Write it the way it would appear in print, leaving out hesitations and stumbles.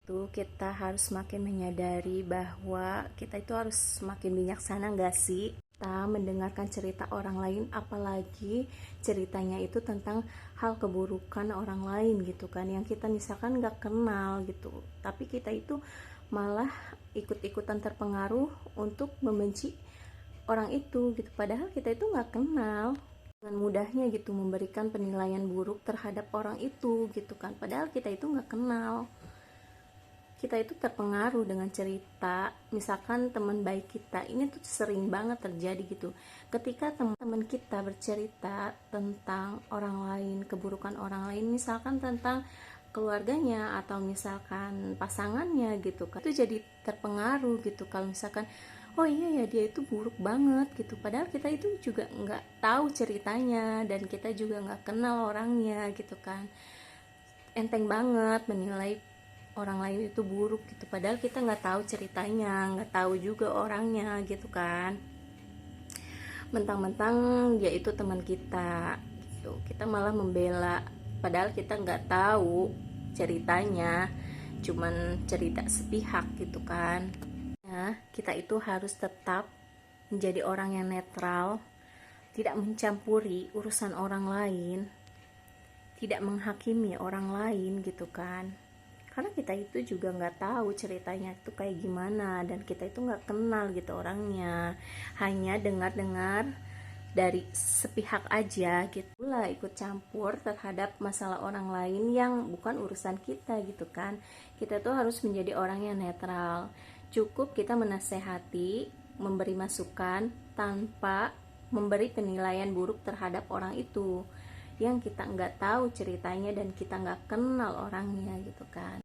Tuh kita harus makin menyadari bahwa kita itu harus semakin bijaksana nggak sih? Kita mendengarkan cerita orang lain, apalagi ceritanya itu tentang hal keburukan orang lain gitu kan, yang kita misalkan nggak kenal gitu, tapi kita itu malah ikut-ikutan terpengaruh untuk membenci orang itu gitu, padahal kita itu nggak kenal. Dengan mudahnya gitu memberikan penilaian buruk terhadap orang itu gitu kan, padahal kita itu nggak kenal. Kita itu terpengaruh dengan cerita, misalkan teman baik kita ini tuh sering banget terjadi gitu, ketika teman-teman kita bercerita tentang orang lain, keburukan orang lain, misalkan tentang keluarganya atau misalkan pasangannya gitu kan, itu jadi terpengaruh gitu kalau misalkan oh iya ya dia itu buruk banget gitu, padahal kita itu juga nggak tahu ceritanya dan kita juga nggak kenal orangnya gitu kan. Enteng banget menilai orang lain itu buruk gitu, padahal kita nggak tahu ceritanya, nggak tahu juga orangnya gitu kan. Mentang-mentang dia itu teman kita gitu, kita malah membela, padahal kita nggak tahu ceritanya, cuman cerita sepihak gitu kan. Nah, kita itu harus tetap menjadi orang yang netral, tidak mencampuri urusan orang lain, tidak menghakimi orang lain gitu kan, karena kita itu juga nggak tahu ceritanya itu kayak gimana dan kita itu nggak kenal gitu orangnya, hanya dengar-dengar dari sepihak aja gitu lah, ikut campur terhadap masalah orang lain yang bukan urusan kita gitu kan. Kita tuh harus menjadi orang yang netral, cukup kita menasehati, memberi masukan tanpa memberi penilaian buruk terhadap orang itu yang kita nggak tahu ceritanya dan kita nggak kenal orangnya gitu kan.